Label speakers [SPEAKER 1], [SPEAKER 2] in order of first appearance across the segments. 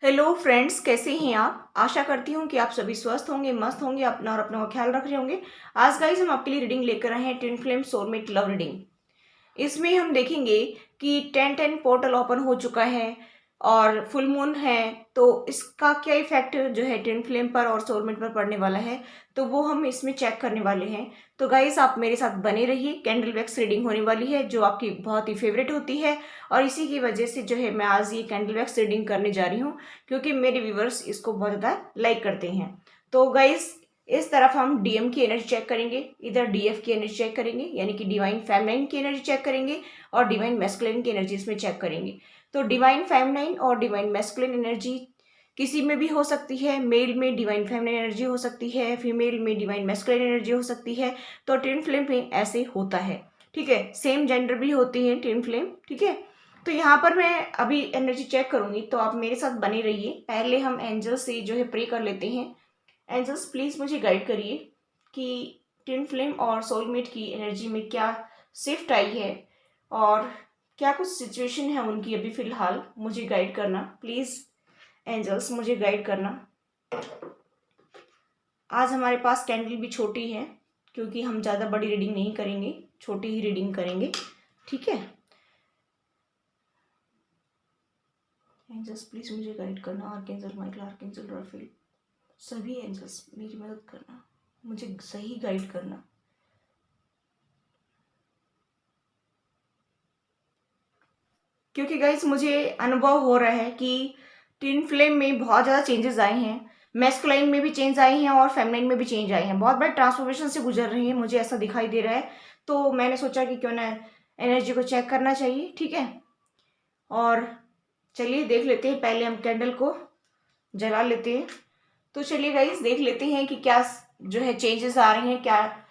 [SPEAKER 1] Hello friends, कैसे हैं आप। आशा करती हूँ कि आप सभी स्वस्थ होंगे, मस्त होंगे, अपना और अपनों का ख्याल रख रहे होंगे। आज गाइस हम आपके लिए रीडिंग लेकर आए हैं twin flame soulmate love reading. इसमें हम देखेंगे कि 10-10 पोर्टल ओपन हो चुका है और फुल मून है, तो इसका क्या इफेक्ट जो है ट्विन फ्लेम पर और सोलमेट पर पड़ने वाला है, तो वो हम इसमें चेक करने वाले हैं। तो गाइस आप मेरे साथ बने रहिए। कैंडल वैक्स रीडिंग होने वाली है जो आपकी बहुत ही फेवरेट होती है, और इसी की वजह से जो है मैं आज ये कैंडल वैक्स रीडिंग करने जा रही हूँ, क्योंकि मेरे व्यूवर्स इसको बहुत ज़्यादा लाइक करते हैं। तो गाइस इस तरफ हम डीएम की एनर्जी चेक करेंगे, इधर डीएफ की एनर्जी चेक करेंगे, यानी कि डिवाइन फेमिनाइन की एनर्जी चेक करेंगे, और डिवाइन मैस्कुलिन की एनर्जी इसमें चेक करेंगे। तो डिवाइन फेमिनाइन और डिवाइन मैस्कुलिन एनर्जी किसी में भी हो सकती है। मेल में डिवाइन फेमिनाइन एनर्जी हो सकती है, फीमेल में डिवाइन मैस्कुलिन एनर्जी हो सकती है। तो ट्विन फ्लेम में ऐसे होता है, ठीक है। सेम जेंडर भी होती है ट्विन फ्लेम, ठीक है। तो यहाँ पर मैं अभी एनर्जी चेक करूंगी, तो आप मेरे साथ बने रहिए। पहले हम एंजल से जो है प्रे कर लेते हैं। एंजल्स प्लीज मुझे गाइड करिए कि ट्विन फ्लेम और सोलमेट की एनर्जी में क्या शिफ्ट आई है, और क्या कुछ सिचुएशन है उनकी अभी फिलहाल। मुझे गाइड करना प्लीज एंजल्स, मुझे गाइड करना। आज हमारे पास कैंडल भी छोटी है, क्योंकि हम ज़्यादा बड़ी रीडिंग नहीं करेंगे, छोटी ही रीडिंग करेंगे, ठीक है। एंजल्स प्लीज मुझे गाइड करना। आर्कएंजल माइकल, आर्कएंजल राफेल, सभी एंजल्स मेरी मदद करना, मुझे सही गाइड करना। क्योंकि गाइस मुझे अनुभव हो रहा है कि ट्विन फ्लेम में बहुत ज़्यादा चेंजेस आए हैं। मैस्कुलाइन में भी चेंज आए हैं और फेमिनाइन में भी चेंज आए हैं। बहुत बड़े ट्रांसफॉर्मेशन से गुजर रही है, मुझे ऐसा दिखाई दे रहा है। तो मैंने सोचा कि क्यों ना एनर्जी को चेक करना चाहिए, ठीक है। और चलिए देख लेते हैं। पहले हम कैंडल को जला लेते हैं। तो चलिए गाइस देख लेते हैं कि क्या जो है चेंजेस आ रहे हैं, क्या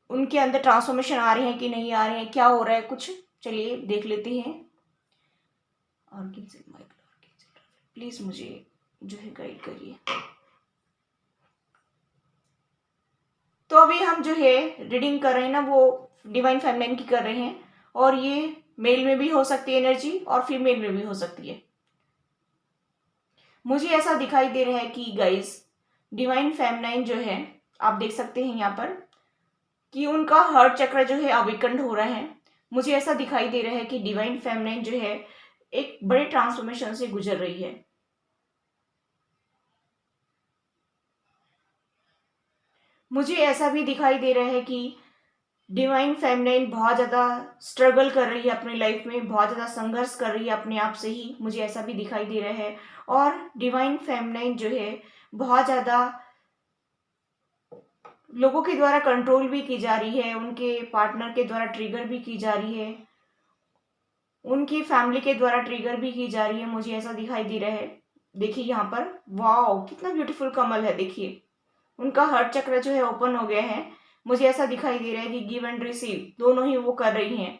[SPEAKER 1] उनके अंदर ट्रांसफॉर्मेशन आ रहे हैं कि नहीं आ रहे हैं, क्या हो रहा है कुछ। चलिए देख लेते हैं। Archangel Michael, archangel Raphael, please मुझे जो है गाइड करिए। तो अभी हम जो है रीडिंग कर रहे हैं ना, वो डिवाइन फेमिनाइन की कर रहे हैं, और ये मेल में भी हो सकती है एनर्जी और फीमेल में भी हो सकती है। मुझे ऐसा दिखाई दे रहा है कि गाइस डिवाइन फेमिनाइन जो है, आप देख सकते हैं यहाँ पर कि उनका हार्ट चक्र जो है अविकंड हो रहा है। मुझे ऐसा दिखाई दे रहा है कि डिवाइन फेमिनाइन जो है एक बड़े ट्रांसफॉर्मेशन से गुजर रही है। मुझे ऐसा भी दिखाई दे रहा है कि डिवाइन फेमिनाइन बहुत ज़्यादा स्ट्रगल कर रही है अपनी लाइफ में, बहुत ज़्यादा संघर्ष कर रही है अपने आप से ही, मुझे ऐसा भी दिखाई दे रहा है। और डिवाइन फेमिनाइन जो है बहुत ज़्यादा लोगों के द्वारा कंट्रोल भी की जा रही है, उनके पार्टनर के द्वारा ट्रिगर भी की जा रही है, उनकी फैमिली के द्वारा ट्रिगर भी की जा रही है, मुझे ऐसा दिखाई दे रहा है। देखिए यहाँ पर, वाह कितना ब्यूटीफुल कमल है। देखिए उनका हार्ट चक्र जो है ओपन हो गया है। मुझे ऐसा दिखाई दे रहा है कि गिव एंड रिसीव दोनों ही वो कर रही हैं।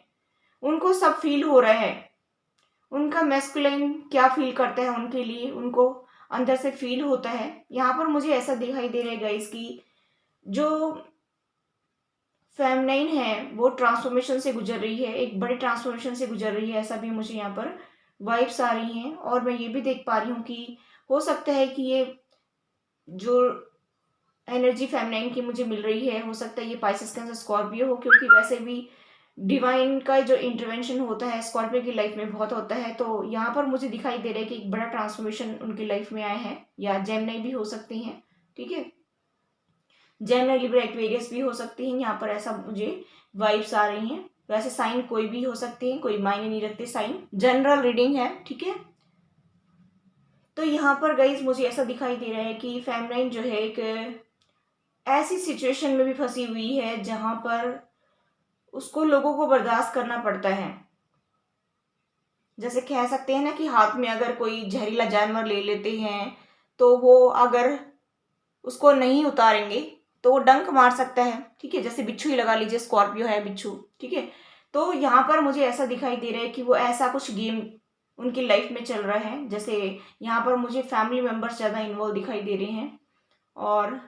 [SPEAKER 1] उनको सब फील हो रहा है। उनका मैस्कुलिन क्या फील करता है उनके लिए, उनको अंदर से फील होता है। यहाँ पर मुझे ऐसा दिखाई दे रहा है गाइस कि जो फेमिनाइन है वो ट्रांसफॉर्मेशन से गुजर रही है, एक बड़े ट्रांसफॉर्मेशन से गुजर रही है, ऐसा भी मुझे यहाँ पर वाइब्स आ रही हैं। और मैं ये भी देख पा रही हूँ कि हो सकता है कि ये जो एनर्जी फेमिनाइन की मुझे मिल रही है, हो सकता है ये पाइसेस कैंसर स्कॉर्पियो हो, क्योंकि वैसे भी डिवाइन का जो इंटरवेंशन होता है स्कॉर्पियो की लाइफ में बहुत होता है। तो यहाँ पर मुझे दिखाई दे रहा है कि एक बड़ा ट्रांसफॉर्मेशन उनकी लाइफ में आया है, या जेमिनी भी हो सकती हैं, ठीक है। जेमिनी, लिब्रा, एक्वेरियस भी हो सकती हैं यहाँ पर, ऐसा मुझे वाइब्स आ रही हैं। वैसे साइन कोई भी हो सकते हैं, कोई मायने नहीं रखते साइन, जनरल रीडिंग है, ठीक है। तो यहाँ पर गाइज मुझे ऐसा दिखाई दे रहा है कि फेमिनाइन जो है एक ऐसी सिचुएशन में भी फंसी हुई है जहां पर उसको लोगों को बर्दाश्त करना पड़ता है। जैसे कह सकते हैं ना कि हाथ में अगर कोई जहरीला जानवर ले लेते हैं, तो वो अगर उसको नहीं उतारेंगे तो वो डंक मार सकता है, ठीक है। जैसे बिच्छू ही लगा लीजिए, स्कॉर्पियो है बिच्छू, ठीक है। तो यहाँ पर मुझे ऐसा दिखाई दे रहा है कि वो ऐसा कुछ गेम उनकी लाइफ में चल रहा है। जैसे यहाँ पर मुझे फैमिली मेंबर्स ज़्यादा इन्वॉल्व दिखाई दे रहे हैं, और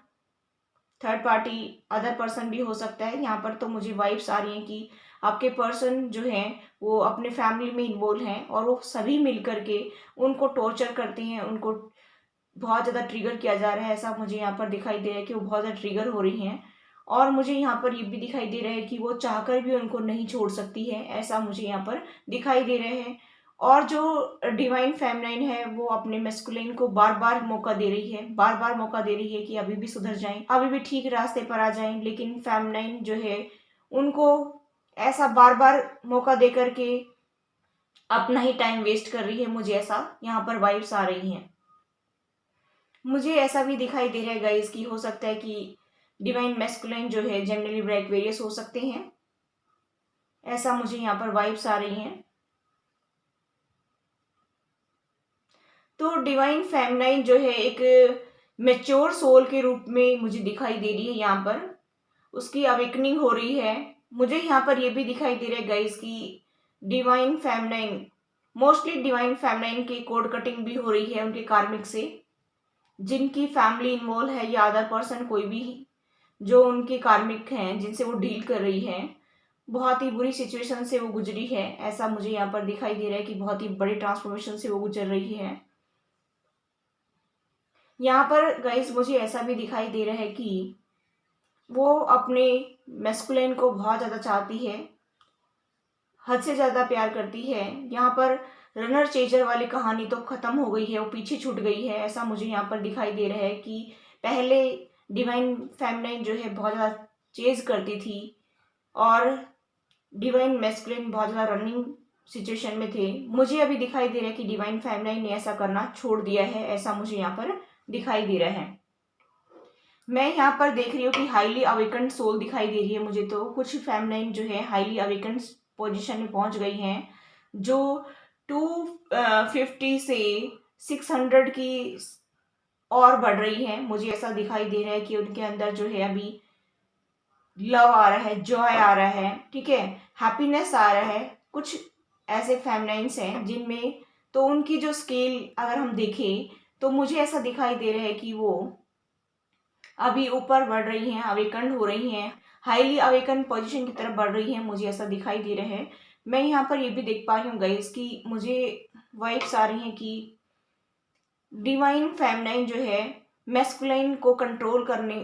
[SPEAKER 1] थर्ड पार्टी अदर पर्सन भी हो सकता है। यहाँ पर तो मुझे वाइब्स आ रही हैं कि आपके पर्सन जो हैं वो अपने फैमिली में इन्वॉल्व हैं और वो सभी मिल करके उनको टॉर्चर करते हैं, उनको बहुत ज़्यादा ट्रिगर किया जा रहा है। ऐसा मुझे यहाँ पर दिखाई दे रहा है कि वो बहुत ज़्यादा ट्रिगर हो रही हैं। और मुझे यहाँ पर ये भी दिखाई दे रहा है कि वो चाहकर भी उनको नहीं छोड़ सकती है, ऐसा मुझे यहाँ पर दिखाई दे रहे हैं। और जो डिवाइन फेमिनाइन है वो अपने मैस्कुलिन को बार बार मौका दे रही है, बार बार मौका दे रही है कि अभी भी सुधर जाएं, अभी भी ठीक रास्ते पर आ जाएं। लेकिन फेमिनाइन जो है उनको ऐसा बार बार मौका दे करके अपना ही टाइम वेस्ट कर रही है। मुझे ऐसा यहाँ पर वाइब्स आ रही हैं। मुझे ऐसा भी दिखाई दे रहा है गाइस कि हो सकता है कि डिवाइन मैस्कुलाइन जो है जनरली ब्लैक वेरियस हो सकते हैं, ऐसा मुझे यहाँ पर वाइब्स आ रही हैं। तो डिवाइन फेमिनाइन जो है एक मेच्योर सोल के रूप में मुझे दिखाई दे रही है। यहाँ पर उसकी अवेकनिंग हो रही है। मुझे यहाँ पर यह भी दिखाई दे रहा है गाइस कि divine feminine, mostly divine feminine की कोड कटिंग भी हो रही है उनके कार्मिक से, जिनकी फैमिली इन्वॉल्व है या अदर पर्सन कोई भी जो उनके कार्मिक हैं जिनसे वो डील कर रही हैं, बहुत ही बुरी सिचुएशन से वो गुजरी है। ऐसा मुझे यहाँ पर दिखाई दे रहा है कि बहुत ही बड़े ट्रांसफॉर्मेशन से वो गुजर रही है। यहाँ पर गाइस मुझे ऐसा भी दिखाई दे रहा है कि वो अपने मैस्कुलिन को बहुत ज़्यादा चाहती है, हद से ज़्यादा प्यार करती है। यहाँ पर रनर चेजर वाली कहानी तो ख़त्म हो गई है, वो पीछे छूट गई है। ऐसा मुझे यहाँ पर दिखाई दे रहा है कि पहले डिवाइन फेमिनाइन जो है बहुत ज़्यादा चेज करती थी और डिवाइन मैस्कुलिन बहुत ज़्यादा रनिंग सिचुएशन में थे। मुझे अभी दिखाई दे रहा है कि डिवाइन फेमिनाइन ने ऐसा करना छोड़ दिया है, ऐसा मुझे यहाँ पर दिखाई दे रहा है। मैं यहाँ पर देख रही हूँ कि हाईली अवेकन्ड सोल दिखाई दे रही है मुझे। तो कुछ फेमिनाइन जो है हाईली अवेकन्ड पोजीशन में पहुंच गई हैं, जो 250 से 600 की और बढ़ रही हैं। मुझे ऐसा दिखाई दे रहा है कि उनके अंदर जो है अभी लव आ रहा है, जॉय आ रहा है, ठीक है, हैप्पीनेस आ रहा है। कुछ ऐसे फेमिनाइन्स हैं जिनमें तो उनकी जो स्केल अगर हम देखें तो मुझे ऐसा दिखाई दे रहा है कि वो अभी ऊपर बढ़ रही हैं, अवेकन हो रही हैं, हाईली अवेकन पोजीशन की तरफ बढ़ रही हैं। मुझे ऐसा दिखाई दे रहा है। मैं यहाँ पर ये भी देख पा रही हूँ गाइस कि मुझे वाइब्स आ रही हैं कि डिवाइन फेमिनाइन जो है मैस्कुलाइन को कंट्रोल करने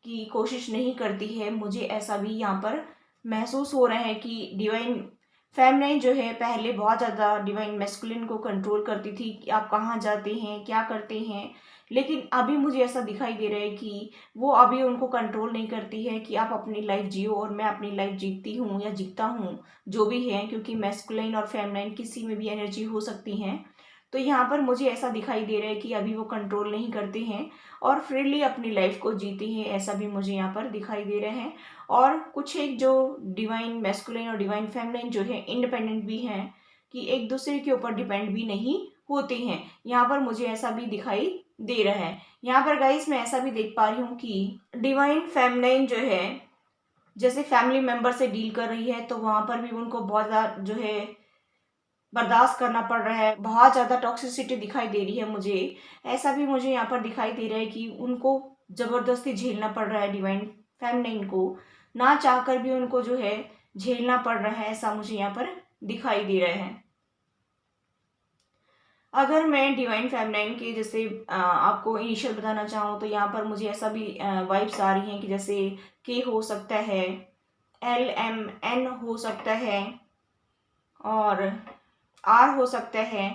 [SPEAKER 1] की कोशिश नहीं करती है। मुझे ऐसा भी यहाँ पर महसूस हो रहा है कि डिवाइन फेमिनाइन जो है पहले बहुत ज़्यादा डिवाइन मैस्कुलिन को कंट्रोल करती थी कि आप कहाँ जाते हैं, क्या करते हैं। लेकिन अभी मुझे ऐसा दिखाई दे रहा है कि वो अभी उनको कंट्रोल नहीं करती है कि आप अपनी लाइफ जियो और मैं अपनी लाइफ जीती हूँ या जीता हूँ, जो भी है, क्योंकि मैस्कुलाइन और फेमिनाइन किसी में भी एनर्जी हो सकती हैं। तो यहाँ पर मुझे ऐसा दिखाई दे रहा है कि अभी वो कंट्रोल नहीं करते हैं और फ्रीली अपनी लाइफ को जीते हैं, ऐसा भी मुझे यहाँ पर दिखाई दे रहा है। और कुछ एक जो डिवाइन मैस्कुलिन और डिवाइन फेमिनिन जो है इंडिपेंडेंट भी हैं, कि एक दूसरे के ऊपर डिपेंड भी नहीं होते हैं। यहाँ पर मुझे ऐसा भी दिखाई दे रहा है। यहाँ पर गाइस मैं ऐसा भी देख पा रही हूँ कि डिवाइन फेमिनिन जो है जैसे फैमिली मेंबर से डील कर रही है, तो वहाँ पर भी उनको बहुत ज़्यादा जो है बर्दाश्त करना पड़ रहा है, बहुत ज़्यादा टॉक्सिसिटी दिखाई दे रही है मुझे। ऐसा भी मुझे यहाँ पर दिखाई दे रहा है कि उनको ज़बरदस्ती झेलना पड़ रहा है, डिवाइन फेमिनिन को ना चाहकर भी उनको जो है झेलना पड़ रहा है, ऐसा मुझे यहाँ पर दिखाई दे रहा है। अगर मैं डिवाइन फेमिनिन के जैसे आपको इनिशियल बताना चाहूँ तो यहाँ पर मुझे ऐसा भी वाइब्स आ रही हैं कि जैसे के हो सकता है, LMN हो सकता है और R हो सकता है,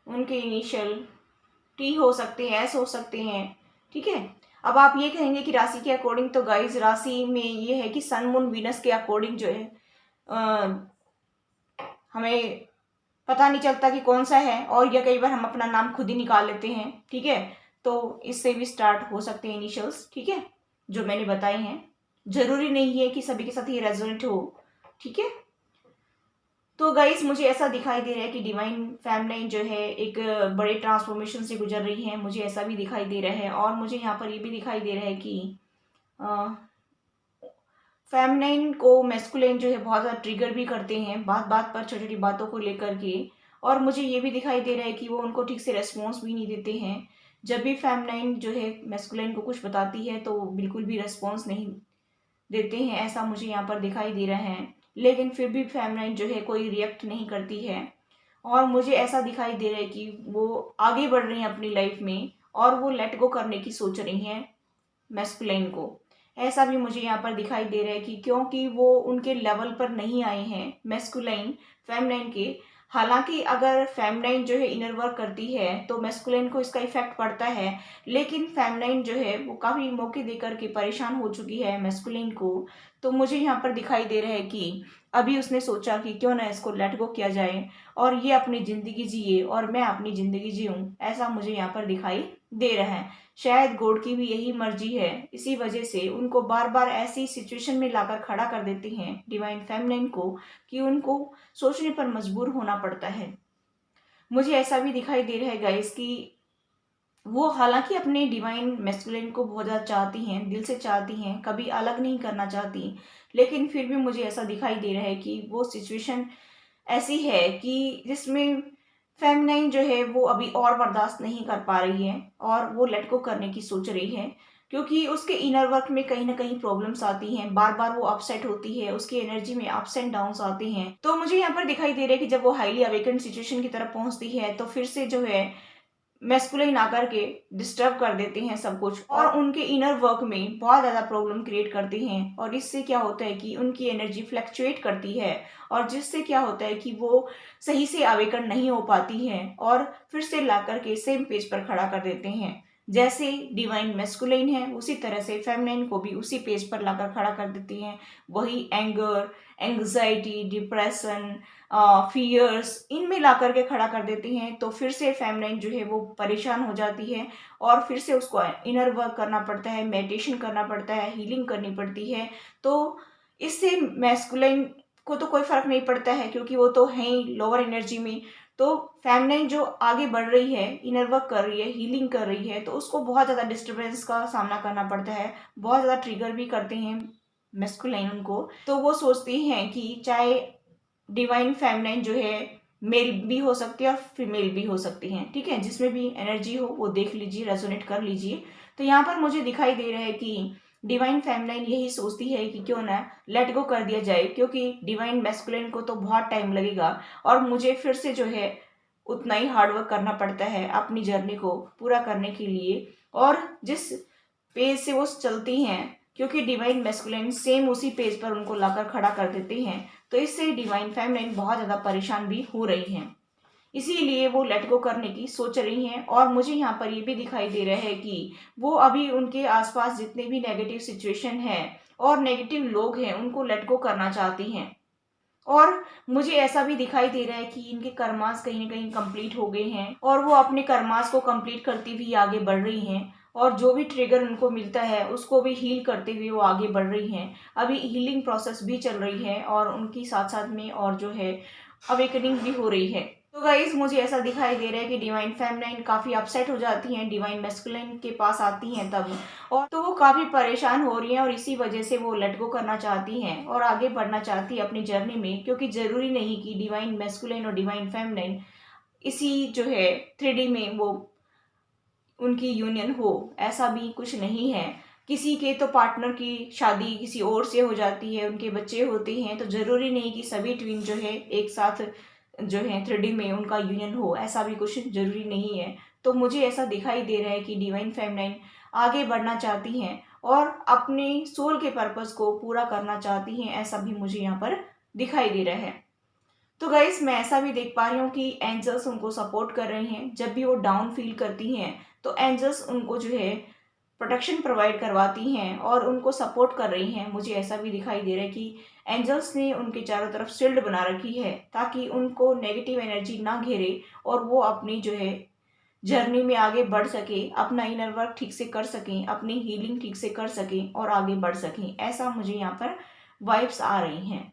[SPEAKER 1] उनके इनिशियल T हो सकते हैं, S हो सकते हैं, ठीक है। अब आप ये कहेंगे कि राशि के अकॉर्डिंग, तो गाइस राशि में ये है कि सन मून वीनस के अकॉर्डिंग जो है हमें पता नहीं चलता कि कौन सा है, और या कई बार हम अपना नाम खुद ही निकाल लेते हैं, ठीक है। तो इससे भी स्टार्ट हो सकते हैं इनिशियल्स, ठीक है, जो मैंने बताए हैं। जरूरी नहीं है कि सभी के साथ ये रेजोनेट हो, ठीक है। तो गाइस मुझे ऐसा दिखाई दे रहा है कि डिवाइन फेमिनिन जो है एक बड़े ट्रांसफॉर्मेशन से गुजर रही है, मुझे ऐसा भी दिखाई दे रहा है। और मुझे यहाँ पर ये भी दिखाई दे रहा है कि फेमिनिन को मैस्कुलिन जो है बहुत ज़्यादा ट्रिगर भी करते हैं, बात बात पर छोटी छोटी बातों को लेकर के। और मुझे ये भी दिखाई दे रहा है कि वो उनको ठीक से रेस्पॉन्स भी नहीं देते हैं। जब भी फेमिनिन जो है मैस्कुलिन को कुछ बताती है तो बिल्कुल भी रेस्पॉन्स नहीं देते हैं, ऐसा मुझे यहाँ पर दिखाई दे रहा है। लेकिन फिर भी फेमनाइन जो है कोई रिएक्ट नहीं करती है। और मुझे ऐसा दिखाई दे रहा है कि वो आगे बढ़ रही हैं अपनी लाइफ में और वो लेट गो करने की सोच रही हैं मैस्कुलाइन को। ऐसा भी मुझे यहाँ पर दिखाई दे रहा है कि क्योंकि वो उनके लेवल पर नहीं आए हैं मैस्कुलाइन फेमनाइन के। हालांकि अगर फेमनाइन जो है इनर वर्क करती है तो मैस्कुलाइन को इसका इफेक्ट पड़ता है, लेकिन फेमनाइन जो है वो काफ़ी मौके देकर के परेशान हो चुकी है मैस्कुलाइन को। तो मुझे यहाँ पर दिखाई दे रहा है कि अभी उसने सोचा कि क्यों ना इसको लेट गो किया जाए और ये अपनी ज़िंदगी जिए और मैं अपनी ज़िंदगी जीऊँ, ऐसा मुझे यहाँ पर दिखाई दे रहा है। शायद गॉड की भी यही मर्जी है, इसी वजह से उनको बार बार ऐसी सिचुएशन में लाकर खड़ा कर देती हैं डिवाइन फेमिनिन को कि उनको सोचने पर मजबूर होना पड़ता है। मुझे ऐसा भी दिखाई दे रहा है गाइस कि वो हालांकि अपने डिवाइन मैस्कुलिन को बहुत ज़्यादा चाहती हैं, दिल से चाहती हैं, कभी अलग नहीं करना चाहती, लेकिन फिर भी मुझे ऐसा दिखाई दे रहा है कि वो सिचुएशन ऐसी है कि जिसमें फेमिनाइन जो है वो अभी और बर्दाश्त नहीं कर पा रही है और वो लेट गो करने की सोच रही है, क्योंकि उसके इनर वर्क में कहीं ना कहीं प्रॉब्लम्स आती हैं, बार बार वो अपसेट होती है, उसकी एनर्जी में अप्स एंड डाउन्स आते हैं। तो मुझे यहाँ पर दिखाई दे रहा है कि जब वो हाईली अवेकेंड सिचुएशन की तरफ पहुंचती है तो फिर से जो है मैस्कुलिन आकर के डिस्टर्ब कर देते हैं सब कुछ और उनके इनर वर्क में बहुत ज़्यादा प्रॉब्लम क्रिएट करते हैं। और इससे क्या होता है कि उनकी एनर्जी फ्लक्चुएट करती है और जिससे क्या होता है कि वो सही से अवेकन नहीं हो पाती हैं और फिर से ला करके सेम पेज पर खड़ा कर देते हैं। जैसे डिवाइन मैस्कुलिन है उसी तरह से फेमिनिन को भी उसी पेज पर लाकर खड़ा कर देती हैं। वही एंगर, एंग्जाइटी, डिप्रेशन, फियर्स, इनमें ला करके खड़ा कर देती हैं। तो फिर से फेमिनिन जो है वो परेशान हो जाती है और फिर से उसको इनर वर्क करना पड़ता है, मेडिटेशन करना पड़ता है, हीलिंग करनी पड़ती है। तो इससे मैस्कुलिन को तो कोई फर्क नहीं पड़ता है क्योंकि वो तो है ही लोअर एनर्जी में। तो फेमिनिन जो आगे बढ़ रही है, इनर वर्क कर रही है, हीलिंग कर रही है, तो उसको बहुत ज़्यादा डिस्टर्बेंस का सामना करना पड़ता है, बहुत ज़्यादा ट्रिगर भी करते हैं मैस्कुलिन उनको। तो वो सोचती हैं कि चाहे डिवाइन फेमिनाइन जो है मेल भी हो सकती है और फीमेल भी हो सकती हैं, ठीक है, जिसमें भी एनर्जी हो वो देख लीजिए, रेजोनेट कर लीजिए। तो यहाँ पर मुझे दिखाई दे रहा है कि डिवाइन फेमिनाइन यही सोचती है कि क्यों ना लेट गो कर दिया जाए, क्योंकि डिवाइन मैस्कुलिन को तो बहुत टाइम लगेगा और मुझे फिर से जो है उतना ही हार्डवर्क करना पड़ता है अपनी जर्नी को पूरा करने के लिए। और जिस पेज से वो चलती हैं, क्योंकि डिवाइन मैस्कुलिन सेम उसी पेज पर उनको लाकर खड़ा कर देते हैं, तो इससे डिवाइन फेमिनिन बहुत ज़्यादा परेशान भी हो रही हैं, इसीलिए वो लेट गो करने की सोच रही हैं। और मुझे यहाँ पर ये भी दिखाई दे रहा है कि वो अभी उनके आसपास जितने भी नेगेटिव सिचुएशन है और नेगेटिव लोग हैं उनको लेट गो करना चाहती हैं। और मुझे ऐसा भी दिखाई दे रहा है कि इनके कर्मास कहीं ना कहीं कंप्लीट हो गए हैं और वो अपने कर्मास को कंप्लीट करती हुई आगे बढ़ रही हैं और जो भी ट्रिगर उनको मिलता है उसको भी हील करते हुए वो आगे बढ़ रही हैं। अभी हीलिंग प्रोसेस भी चल रही है और उनकी साथ साथ में और जो है अवेकनिंग भी हो रही है। तो गाइज मुझे ऐसा दिखाई दे रहा है कि डिवाइन फेमिनाइन काफ़ी अपसेट हो जाती हैं, डिवाइन मैस्कुलिन के पास आती हैं तब, और तो वो काफ़ी परेशान हो रही हैं और इसी वजह से वो लेट गो करना चाहती हैं और आगे बढ़ना चाहती है अपनी जर्नी में, क्योंकि ज़रूरी नहीं कि डिवाइन मैस्कुलिन और डिवाइन फेमिनाइन इसी जो है 3D में वो उनकी यूनियन हो, ऐसा भी कुछ नहीं है। किसी के तो पार्टनर की शादी किसी और से हो जाती है, उनके बच्चे होते हैं, तो ज़रूरी नहीं कि सभी ट्विन जो है एक साथ जो है 3D में उनका यूनियन हो, ऐसा भी कुछ ज़रूरी नहीं है। तो मुझे ऐसा दिखाई दे रहा है कि डिवाइन फेमिनाइन आगे बढ़ना चाहती हैं और अपने सोल के पर्पस को पूरा करना चाहती हैं, ऐसा भी मुझे यहाँ पर दिखाई दे रहा है। तो गाइस मैं ऐसा भी देख पा रही हूँ कि एंजल्स उनको सपोर्ट कर रहे हैं। जब भी वो डाउन फील करती हैं तो एंजल्स उनको जो है प्रोटेक्शन प्रोवाइड करवाती हैं और उनको सपोर्ट कर रही हैं। मुझे ऐसा भी दिखाई दे रहा है कि एंजल्स ने उनके चारों तरफ शील्ड बना रखी है ताकि उनको नेगेटिव एनर्जी ना घेरे और वो अपनी जो है जर्नी में आगे बढ़ सके, अपना इनर वर्क ठीक से कर सकें, अपनी हीलिंग ठीक से कर सकें और आगे बढ़ सकें, ऐसा मुझे यहाँ पर वाइब्स आ रही हैं।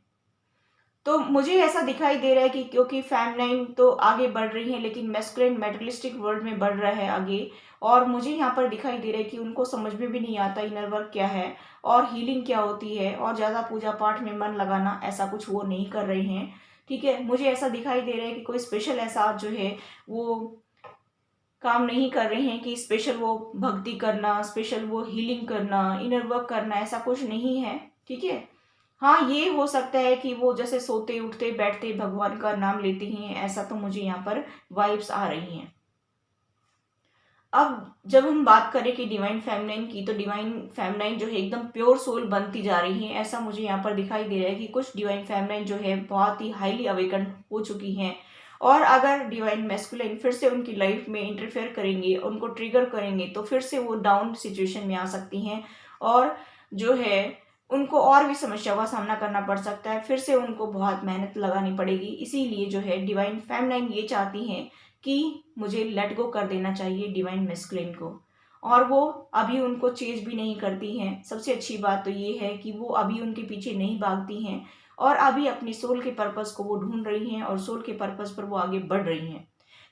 [SPEAKER 1] तो मुझे ऐसा दिखाई दे रहा है कि क्योंकि फेमिनाइन तो आगे बढ़ रही है लेकिन मैस्कुलिन मेटलिस्टिक वर्ल्ड में बढ़ रहा है आगे, और मुझे यहाँ पर दिखाई दे रहा है कि उनको समझ में भी नहीं आता इनर वर्क क्या है और हीलिंग क्या होती है और ज़्यादा पूजा पाठ में मन लगाना, ऐसा कुछ वो नहीं कर रहे हैं। ठीक है, मुझे ऐसा दिखाई दे रहा है कि कोई स्पेशल ऐसा जो है वो काम नहीं कर रहे हैं कि स्पेशल वो भक्ति करना, स्पेशल वो हीलिंग करना, इनर वर्क करना, ऐसा कुछ नहीं है। ठीक है, हाँ, ये हो सकता है कि वो जैसे सोते उठते बैठते भगवान का नाम लेती हैं, ऐसा तो मुझे यहाँ पर वाइब्स आ रही हैं। अब जब हम बात करें कि डिवाइन फेमिनाइन की, तो डिवाइन फेमिनाइन जो है एकदम प्योर सोल बनती जा रही है, ऐसा मुझे यहाँ पर दिखाई दे रहा है कि कुछ डिवाइन फेमिनाइन जो है बहुत ही हाईली अवेकन हो चुकी हैं। और अगर डिवाइन मैस्कुलिन फिर से उनकी लाइफ में इंटरफेयर करेंगे, उनको ट्रिगर करेंगे, तो फिर से वो डाउन सिचुएशन में आ सकती हैं और जो है उनको और भी समस्याओं का सामना करना पड़ सकता है, फिर से उनको बहुत मेहनत लगानी पड़ेगी। इसीलिए जो है डिवाइन फेमिनाइन ये चाहती हैं कि मुझे लेट गो कर देना चाहिए डिवाइन मैस्कुलिन को, और वो अभी उनको चेंज भी नहीं करती हैं। सबसे अच्छी बात तो ये है कि वो अभी उनके पीछे नहीं भागती हैं और अभी अपनी सोल के पर्पस को वो ढूंढ रही हैं और सोल के पर्पस पर वो आगे बढ़ रही हैं।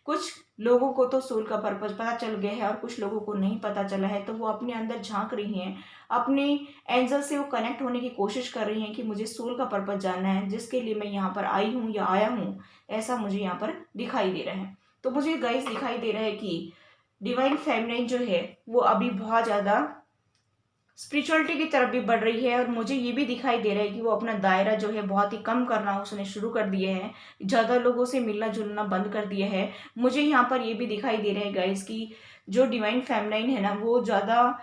[SPEAKER 1] कुछ लोगों को तो सोल का पर्पस पता चल गया है और कुछ लोगों को नहीं पता चला है, तो वो अपने अंदर झांक रही हैं, अपने एंजल से वो कनेक्ट होने की कोशिश कर रही हैं कि मुझे सोल का पर्पस जानना है, जिसके लिए मैं यहाँ पर आई हूँ या आया हूँ, ऐसा मुझे यहाँ पर दिखाई दे रहा है। तो मुझे गाइस दिखाई दे रहा है कि डिवाइन फेमिनाइन जो है वो अभी बहुत ज़्यादा स्पिरिचुअलिटी की तरफ भी बढ़ रही है, और मुझे ये भी दिखाई दे रहा है कि वो अपना दायरा जो है बहुत ही कम करना उसने शुरू कर दिया है, ज़्यादा लोगों से मिलना जुलना बंद कर दिया है। मुझे यहाँ पर ये भी दिखाई दे रहा है गाइस कि जो डिवाइन फेमिनाइन है ना, वो ज़्यादा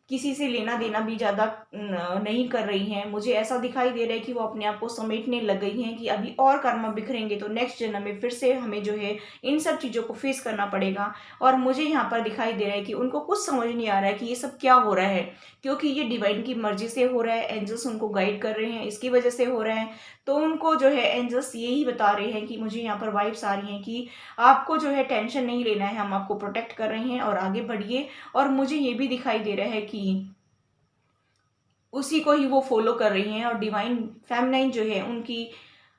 [SPEAKER 1] किसी से लेना देना भी ज़्यादा नहीं कर रही हैं। मुझे ऐसा दिखाई दे रहा है कि वो अपने आप को समेटने लग गई हैं कि अभी और कर्म बिखरेंगे तो नेक्स्ट जन्म में फिर से हमें जो है इन सब चीज़ों को फेस करना पड़ेगा। और मुझे यहाँ पर दिखाई दे रहा है कि उनको कुछ समझ नहीं आ रहा है कि ये सब क्या हो रहा है, क्योंकि ये डिवाइन की मर्जी से हो रहा है, एंजल्स उनको गाइड कर रहे हैं, इसकी वजह से हो रहा है। तो उनको जो है एंजल्स यही बता रहे हैं कि मुझे यहाँ पर वाइब्स आ रही हैं कि आपको जो है टेंशन नहीं लेना है, हम आपको प्रोटेक्ट कर रहे हैं और आगे बढ़िए। और मुझे ये भी दिखाई दे रहा है कि उसी को ही वो फॉलो कर रही हैं, और डिवाइन फेमिनाइन जो है उनकी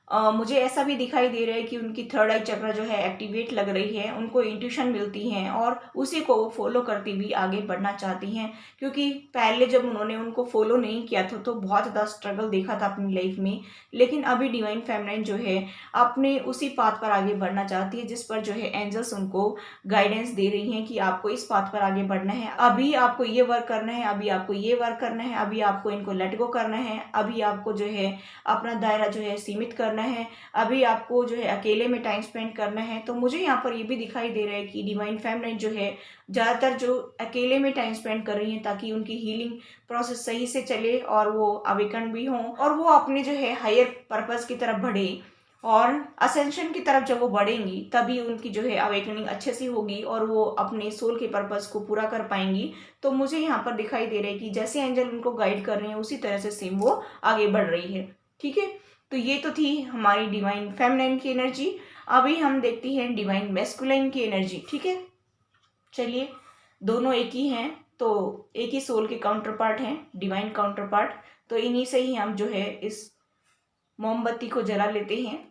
[SPEAKER 1] मुझे ऐसा भी दिखाई दे रहा है कि उनकी थर्ड आई चक्र जो है एक्टिवेट लग रही है, उनको इंट्यूशन मिलती हैं और उसी को वो फॉलो करती भी आगे बढ़ना चाहती हैं। क्योंकि पहले जब उन्होंने उनको फॉलो नहीं किया था तो बहुत ज़्यादा स्ट्रगल देखा था अपनी लाइफ में, लेकिन अभी डिवाइन फेमिनाइन जो है अपने उसी पाथ पर आगे बढ़ना चाहती है, जिस पर जो है एंजल्स उनको गाइडेंस दे रही हैं कि आपको इस पाथ पर आगे बढ़ना है, अभी आपको ये वर्क करना है, अभी आपको ये वर्क करना है, अभी आपको इनको लेट गो करना है, अभी आपको जो है अपना दायरा जो है सीमित करना है, अभी आपको जो है अकेले में टाइम स्पेंड करना है। तो मुझे यहाँ पर ये भी दिखाई दे रहा है कि डिवाइन फेमिनाइन जो है ज़्यादातर जो अकेले में टाइम स्पेंड कर रही हैं ताकि उनकी हीलिंग प्रोसेस सही से चले और वो अवेकन भी हों और वो अपने जो है हायर पर्पस की तरफ बढ़े, और असेंशन की तरफ जब वो बढ़ेंगी तभी उनकी जो है अवेकनिंग अच्छे से होगी और वो अपने सोल के पर्पस को पूरा कर पाएंगी। तो मुझे यहाँ पर दिखाई दे रहा है कि जैसे एंजल उनको गाइड कर रहे हैं उसी तरह से सेम वो आगे बढ़ रही है। ठीक है, तो ये तो थी हमारी डिवाइन फेमिनाइन की एनर्जी। अभी हम देखते हैं डिवाइन मैस्कुलाइन की एनर्जी। ठीक है, चलिए, दोनों एक ही हैं, तो एक ही सोल के काउंटर पार्ट हैं, डिवाइन काउंटर पार्ट। तो इन्हीं से ही हम जो है इस मोमबत्ती को जला लेते हैं।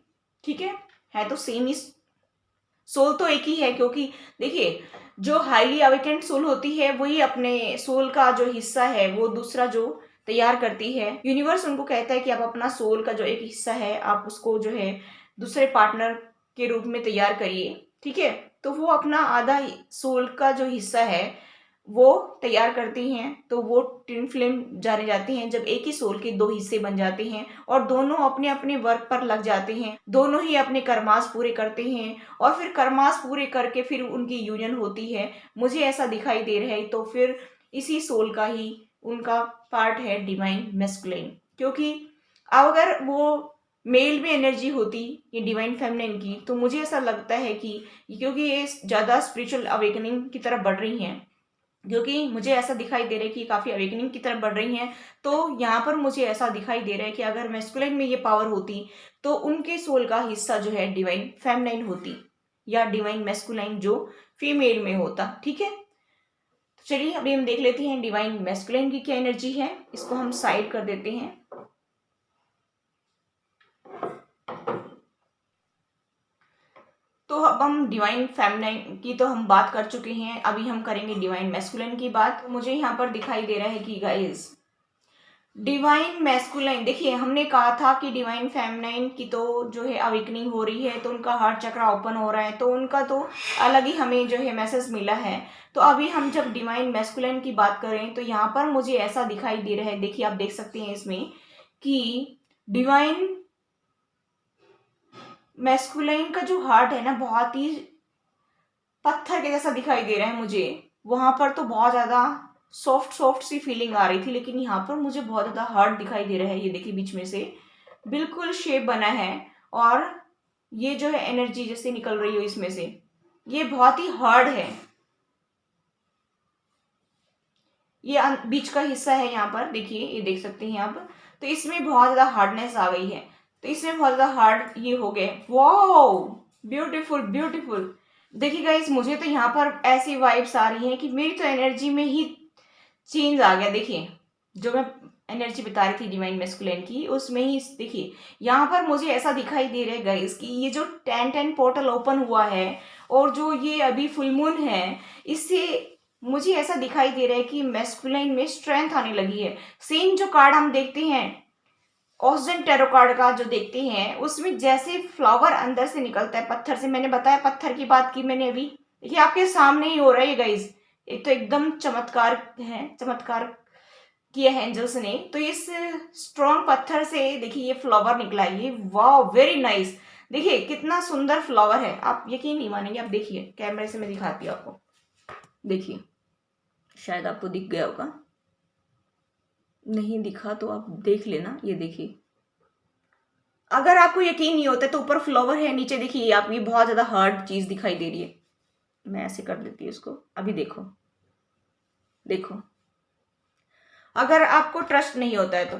[SPEAKER 1] ठीक है तो सेम ही सोल तो एक ही है, क्योंकि देखिए जो हाईली अवेकेंड सोल होती है वही अपने सोल का जो हिस्सा है वो दूसरा जो तैयार करती है। यूनिवर्स उनको कहता है कि आप अपना सोल का जो एक हिस्सा है आप उसको जो है दूसरे पार्टनर के रूप में तैयार करिए। ठीक है, तो वो अपना आधा सोल का जो हिस्सा है वो तैयार करती हैं, तो वो ट्विन फ्लेम जाने जाती हैं जब एक ही सोल के दो हिस्से बन जाते हैं और दोनों अपने अपने वर्क पर लग जाते हैं, दोनों ही अपने कर्मास पूरे करते हैं और फिर कर्मास पूरे करके फिर उनकी यूनियन होती है। मुझे ऐसा दिखाई दे रहा है, तो फिर इसी सोल का ही उनका पार्ट है डिवाइन मैस्कुलिन। क्योंकि अब अगर वो मेल में एनर्जी होती ये डिवाइन फेमिनिन की, तो मुझे ऐसा लगता है कि क्योंकि ये ज़्यादा स्पिरिचुअल अवेकनिंग की तरफ बढ़ रही हैं, क्योंकि मुझे ऐसा दिखाई दे रहा है कि काफ़ी अवेकनिंग की तरफ बढ़ रही हैं, तो यहाँ पर मुझे ऐसा दिखाई दे रहा है कि अगर मैस्कुलिन में ये पावर होती तो उनके सोल का हिस्सा जो है डिवाइन फेमिनाइन होती या डिवाइन मैस्कुलाइन जो फीमेल में होता। ठीक है, तो चलिए अभी हम देख लेते हैं डिवाइन मैस्कुलाइन की क्या एनर्जी है, इसको हम साइड कर देते हैं। तो अब हम डिवाइन फेमिनाइन की तो हम बात कर चुके हैं, अभी हम करेंगे डिवाइन मैस्कुलिन की बात। तो मुझे यहाँ पर दिखाई दे रहा है कि गाइस डिवाइन मैस्कुलाइन, देखिए हमने कहा था कि डिवाइन फेमिनाइन की तो जो है अवेकनिंग हो रही है, तो उनका हार्ट चक्र ओपन हो रहा है, तो उनका तो अलग ही हमें जो है मैसेज मिला है। तो अभी हम जब डिवाइन मैस्कुलाइन की बात करें तो यहाँ पर मुझे ऐसा दिखाई दे रहा है, देखिए आप देख सकते हैं इसमें कि डिवाइन मैस्कुलाइन का जो हार्ट है ना, बहुत ही पत्थर के जैसा दिखाई दे रहा है मुझे। वहां पर तो बहुत ज्यादा सॉफ्ट सॉफ्ट सी फीलिंग आ रही थी, लेकिन यहाँ पर मुझे बहुत ज्यादा हार्ड दिखाई दे रहा है। ये देखिए बीच में से बिल्कुल शेप बना है, और ये जो है एनर्जी जैसे निकल रही हो इसमें से, ये बहुत ही हार्ड है। ये बीच का हिस्सा है, यहाँ पर देखिए, ये देख सकते हैं आप। तो इसमें बहुत ज्यादा हार्डनेस आ गई है, तो इसमें बहुत ज्यादा हार्ड ये हो गए। Wow, beautiful beautiful. देखिए गाइस, मुझे तो यहाँ पर ऐसी वाइब्स आ रही हैं कि मेरी तो एनर्जी में ही चेंज आ गया। देखिए, जो मैं एनर्जी बता रही थी डिवाइन मैस्कुलिन की, उसमें ही देखिए यहाँ पर मुझे ऐसा दिखाई दे रहा है गाइस कि ये जो 10-10 पोर्टल ओपन हुआ है, और जो ये अभी फुल मून है, इससे मुझे ऐसा दिखाई दे रहा है कि मैस्कुलिन में स्ट्रेंथ आने लगी है। सेम जो कार्ड हम देखते हैं, ऑस्जन टैरो कार्ड का जो देखते हैं, उसमें जैसे फ्लावर अंदर से निकलता है पत्थर से, मैंने बताया पत्थर की बात की मैंने अभी, देखिए आपके सामने ही हो रहा है गाइस। एक तो एकदम चमत्कार है, चमत्कार किया है एंजल्स ने। तो इस स्ट्रॉन्ग पत्थर से देखिए ये फ्लावर निकला है, ये वाह वेरी नाइस। देखिए कितना सुंदर फ्लावर है, आप यकीन नहीं मानेंगे। आप देखिए, कैमरे से मैं दिखाती हूँ आपको, देखिए शायद आपको दिख गया होगा, नहीं दिखा तो आप देख लेना। ये देखिए, अगर आपको यकीन नहीं होता तो ऊपर फ्लावर है, नीचे देखिए आप, ये बहुत ज्यादा हार्ड चीज दिखाई दे रही है। मैं ऐसे कर देती हूँ इसको, अभी देखो, देखो अगर आपको ट्रस्ट नहीं होता है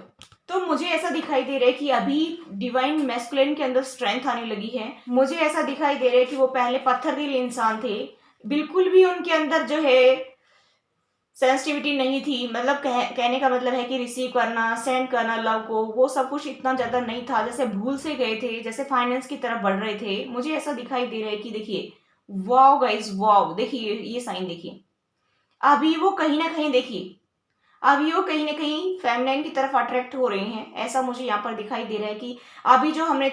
[SPEAKER 1] तो मुझे ऐसा दिखाई दे रहा है कि अभी डिवाइन मैस्कुलिन के अंदर स्ट्रेंथ आने लगी है। मुझे ऐसा दिखाई दे रहा है कि वो पहले पत्थर दिल इंसान थे, बिल्कुल भी उनके अंदर जो है सेंसिटिविटी नहीं थी। मतलब कहने का मतलब है कि रिसीव करना, सेंड करना लव को, वो सब कुछ इतना ज्यादा नहीं था। जैसे भूल से गए थे, जैसे फाइनेंस की तरफ बढ़ रहे थे। मुझे ऐसा दिखाई दे रहा है कि देखिए, वाओ गाइस वाओ, देखिए ये साइन देखिए, अभी वो कहीं ना कहीं, देखिए अभी वो कहीं ना कहीं फेमिनाइन की तरफ अट्रैक्ट हो रहे हैं। ऐसा मुझे यहाँ पर दिखाई दे रहा है कि अभी जो हमने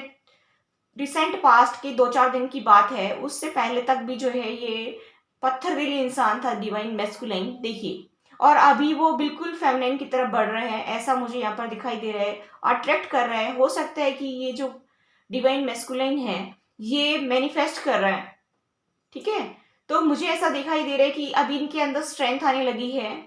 [SPEAKER 1] रिसेंट पास्ट के 2-4 दिन की बात है, उससे पहले तक भी जो है ये पत्थर दिली इंसान था डिवाइन मैस्कुलाइन, देखिए, और अभी वो बिल्कुल फेमिनाइन की तरफ बढ़ रहे हैं। ऐसा मुझे यहाँ पर दिखाई दे रहा है, अट्रैक्ट कर रहा है। हो सकता है कि ये जो डिवाइन मैस्कुलाइन है ये मैनिफेस्ट कर रहा है, ठीक है। तो मुझे ऐसा दिखाई दे रहा है कि अभी इनके अंदर स्ट्रेंथ आने लगी है।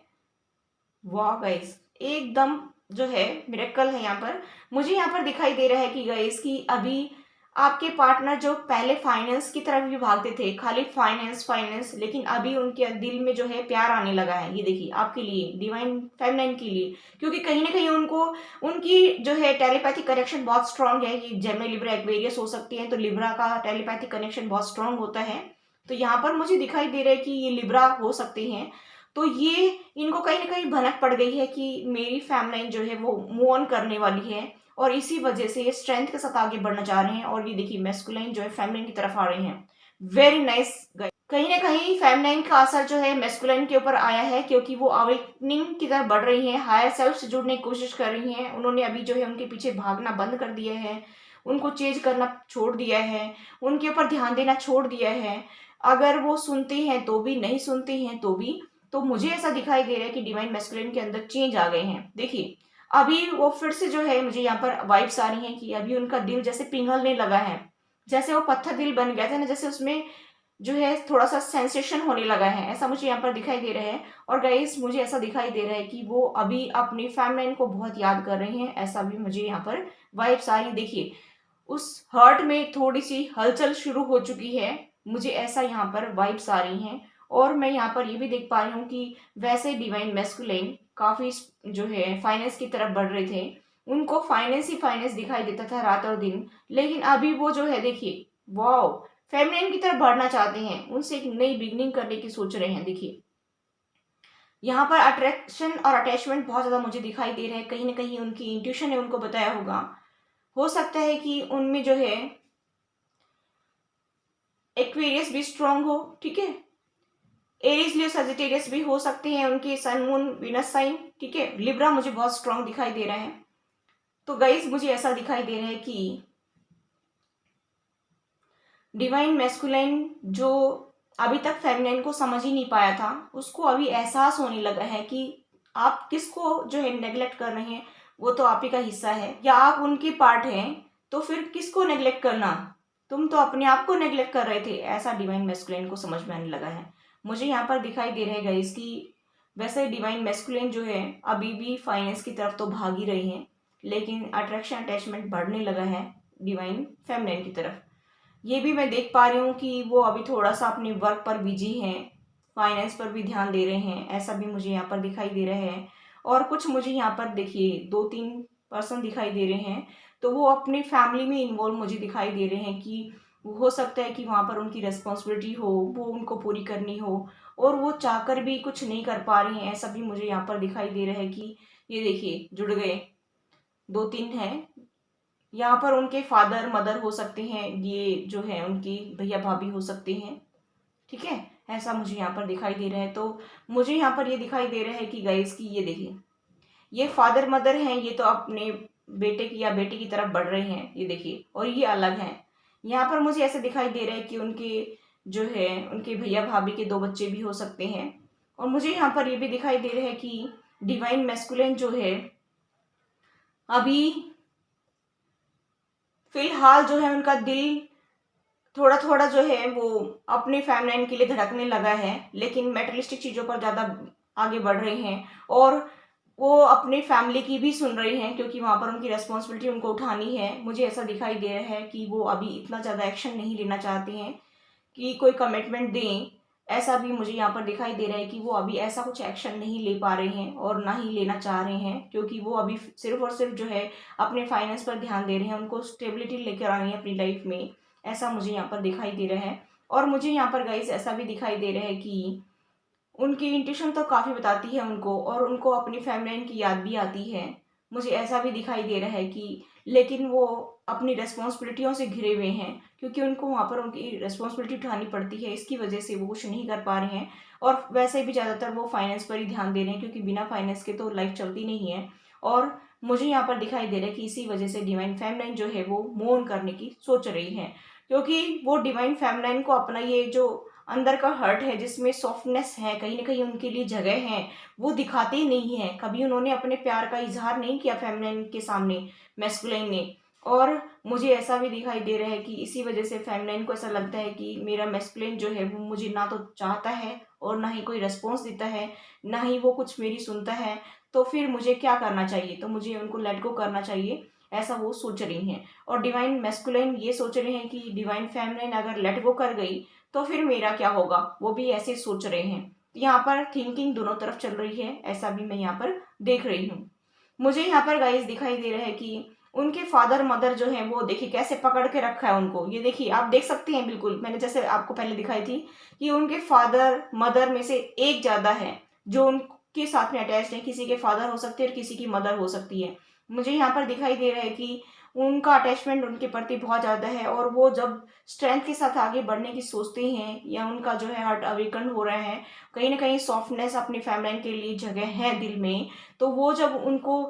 [SPEAKER 1] वाह गाइस, एकदम जो है मिरेकल है यहाँ पर। मुझे यहाँ पर दिखाई दे रहा है कि गाइस कि अभी आपके पार्टनर जो पहले फाइनेंस की तरफ भी भागते थे, खाली फाइनेंस फाइनेंस, लेकिन अभी उनके दिल में जो है प्यार आने लगा है। ये देखिए आपके लिए, डिवाइन फेमिनाइन के लिए, क्योंकि कहीं ना कहीं उनको, उनकी जो है टेलीपैथिक कनेक्शन बहुत स्ट्रांग है। ये जेमिनी लिब्रा एक्वेरियस हो सकती है, तो लिब्रा का टेलीपैथिक कनेक्शन बहुत स्ट्रांग होता है। तो यहाँ पर मुझे दिखाई दे रहा है कि ये लिब्रा हो सकते हैं। तो ये इनको कहीं ना कहीं भनक पड़ गई है कि मेरी फैमिली जो है वो मूव ऑन करने वाली है, और इसी वजह से ये स्ट्रेंथ के साथ आगे बढ़ना चाह रहे हैं। और ये देखिए मैस्कुलाइन जो है फेमिनिन की तरफ आ रहे हैं। Very nice. कहीं ना कहीं फेमिनिन का असर जो है मैस्कुलाइन के ऊपर आया है, क्योंकि वो अवेकनिंग की तरफ बढ़ रही हैं, हायर सेल्फ से जुड़ने की कोशिश कर रही हैं। उन्होंने अभी जो है उनके पीछे भागना बंद कर दिया है, उनको चेंज करना छोड़ दिया है, उनके ऊपर ध्यान देना छोड़ दिया है। अगर वो सुनते हैं तो भी, नहीं सुनते हैं तो भी। तो मुझे ऐसा दिखाई दे रहा है कि डिवाइन मैस्कुलिन के अंदर चेंज आ गए हैं। देखिए अभी वो फिर से जो है, मुझे यहाँ पर वाइब्स आ रही हैं कि अभी उनका दिल जैसे पिघलने लगा है, जैसे वो पत्थर दिल बन गया था ना, जैसे उसमें जो है थोड़ा सा सेंसेशन होने लगा है, ऐसा मुझे यहाँ पर दिखाई दे रहा है। और गाइस मुझे ऐसा दिखाई दे रहा है कि वो अभी अपनी फैमिली को बहुत याद कर रहे हैं, ऐसा भी मुझे यहाँ पर वाइब्स आ रही। देखिए उस हर्ट में थोड़ी सी हलचल शुरू हो चुकी है, मुझे ऐसा यहाँ पर वाइब्स आ रही हैं। और मैं यहाँ पर ये भी देख पा रही हूँ कि वैसे डिवाइन मैस्कुलिन काफी जो है फाइनेंस की तरफ बढ़ रहे थे, उनको फाइनेंस ही फाइनेंस दिखाई देता था रात और दिन, लेकिन अभी वो जो है देखिए, वाओ, फेमिनिन की तरफ बढ़ना चाहते हैं, उनसे एक नई बिगनिंग करने की सोच रहे हैं। देखिए यहाँ पर अट्रैक्शन और अटैचमेंट बहुत ज्यादा मुझे दिखाई दे रहे हैं। कहीं ना कहीं उनकी इंट्यूशन ने उनको बताया होगा। हो सकता है कि उनमें जो है एक्वेरियस भी स्ट्रांग हो, ठीक है, एरीज लियो सजिटेरियस भी हो सकते हैं उनके सन मून विनस साइन, ठीक है। लिब्रा मुझे बहुत स्ट्रांग दिखाई दे रहा है। तो गाइस मुझे ऐसा दिखाई दे रहा है कि डिवाइन मैस्कुलाइन जो अभी तक फेमिनिन को समझ ही नहीं पाया था, उसको अभी एहसास होने लगा है कि आप किसको जो है नेग्लेक्ट कर रहे हैं, वो तो आप ही का हिस्सा है या आप उनके पार्ट हैं, तो फिर किसको नेग्लेक्ट करना? तुम तो अपने आप को नेग्लेक्ट कर रहे थे, ऐसा डिवाइन मैस्कुलिन को समझ में आने लगा है। मुझे यहाँ पर दिखाई दे रहा है गाइस कि वैसे डिवाइन मैस्कुलिन जो है अभी भी फाइनेंस की तरफ तो भाग ही रही हैं, लेकिन अट्रैक्शन अटैचमेंट बढ़ने लगा है डिवाइन फेमिनिन की तरफ। ये भी मैं देख पा रही हूँ कि वो अभी थोड़ा सा अपने वर्क पर बिजी हैं, फाइनेंस पर भी ध्यान दे रहे हैं, ऐसा भी मुझे यहाँ पर दिखाई दे रहा है। और कुछ मुझे यहाँ पर देखिए 2-3 पर्सन दिखाई दे रहे हैं, तो वो अपनी फैमिली में इन्वॉल्व मुझे दिखाई दे रहे हैं कि हो सकता है कि वहाँ पर उनकी रिस्पॉन्सिबिलिटी हो, वो उनको पूरी करनी हो और वो चाहकर भी कुछ नहीं कर पा रहे हैं, ऐसा भी मुझे यहाँ पर दिखाई दे रहा है कि ये देखिए जुड़ गए, 2-3 हैं। यहाँ पर उनके फादर मदर हो सकते हैं, ये जो है उनकी भैया भाभी हो सकते हैं, ठीक है, ऐसा मुझे यहाँ पर दिखाई दे रहा है। तो मुझे यहाँ पर ये दिखाई दे रहा है कि गाइस की ये देखिए, ये फादर मदर हैं, ये तो अपने बेटे की या बेटी की तरफ बढ़ रहे हैं, ये देखिए, और ये अलग हैं। यहाँ पर मुझे ऐसे दिखाई दे रहा है कि उनके जो है उनके भैया भाभी के 2 बच्चे भी हो सकते हैं। और मुझे यहाँ पर ये भी दिखाई दे रहा है कि डिवाइन मैस्कुलिन जो है अभी फिलहाल जो है उनका दिल थोड़ा थोड़ा जो है वो अपने फैमिली के लिए धड़कने लगा है, लेकिन मेटेरियलिस्टिक चीज़ों पर ज़्यादा आगे बढ़ रहे हैं और वो अपने फैमिली की भी सुन रहे हैं, क्योंकि वहाँ पर उनकी रिस्पॉन्सिबिलिटी उनको उठानी है। मुझे ऐसा दिखाई दे रहा है कि वो अभी इतना ज़्यादा एक्शन नहीं लेना चाहते हैं कि कोई कमिटमेंट दें, ऐसा भी मुझे यहाँ पर दिखाई दे रहा है कि वो अभी ऐसा कुछ एक्शन नहीं ले पा रहे हैं और ना ही लेना चाह रहे हैं, क्योंकि वो अभी सिर्फ और सिर्फ जो है अपने फाइनेंस पर ध्यान दे रहे हैं, उनको स्टेबिलिटी लेकर आनी है अपनी लाइफ में, ऐसा मुझे यहाँ पर दिखाई दे रहा है। और मुझे यहाँ पर गाइस ऐसा भी दिखाई दे रहा है कि उनकी इंट्यूशन तो काफ़ी बताती है उनको, और उनको अपनी फैमिली की याद भी आती है। मुझे ऐसा भी दिखाई दे रहा है कि लेकिन वो अपनी रिस्पॉन्सिबिलिटियों से घिरे हुए हैं, क्योंकि उनको वहाँ पर उनकी रिस्पॉन्सिबिलिटी उठानी पड़ती है, इसकी वजह से वो कुछ नहीं कर पा रहे हैं। और वैसे भी ज़्यादातर वो फाइनेंस पर ही ध्यान दे रहे हैं, क्योंकि बिना फाइनेंस के तो लाइफ चलती नहीं है। और मुझे यहाँ पर दिखाई दे रहा है कि इसी वजह से डिवाइन फेमिनाइन जो है वो मूव ऑन करने की सोच रही है, क्योंकि वो डिवाइन फेमिनाइन को अपना ये जो अंदर का हर्ट है, जिसमें सॉफ्टनेस है, कहीं ना कहीं उनके लिए जगह है, वो दिखाते ही नहीं है। कभी उन्होंने अपने प्यार का इजहार नहीं किया फेमिनिन के सामने, मैस्कुलिन ने। और मुझे ऐसा भी दिखाई दे रहा है कि इसी वजह से फेमिनिन को ऐसा लगता है कि मेरा मैस्कुलिन जो है वो मुझे ना तो चाहता है और ना ही कोई रेस्पॉन्स देता है, ना ही वो कुछ मेरी सुनता है, तो फिर मुझे क्या करना चाहिए, तो मुझे उनको लेट गो करना चाहिए, ऐसा वो सोच रही हैं। और डिवाइन मैस्कुलिन ये सोच रहे हैं कि डिवाइन फेमिनिन अगर लेट गो कर गई तो फिर मेरा क्या होगा, वो भी ऐसे सोच रहे हैं। यहाँ पर थिंकिंग दोनों तरफ चल रही है, ऐसा भी मैं यहाँ पर देख रही हूँ। मुझे यहाँ पर गाइस दिखाई दे रहा है कि उनके फादर मदर जो है वो देखिए कैसे पकड़ के रखा है उनको, ये देखिए आप देख सकते हैं, बिल्कुल मैंने जैसे आपको पहले दिखाई थी कि उनके फादर मदर में से एक ज़्यादा है जो उनके साथ में अटैच है, किसी के फादर हो सकते हैं और किसी की मदर हो सकती है। मुझे यहाँ पर दिखाई दे रहा है कि उनका अटैचमेंट उनके प्रति बहुत ज़्यादा है, और वो जब स्ट्रेंथ के साथ आगे बढ़ने की सोचते हैं या उनका जो है हार्ट अवेकन हो रहा है, कहीं ना कहीं सॉफ्टनेस अपनी फैमिली के लिए जगह है दिल में, तो वो जब उनको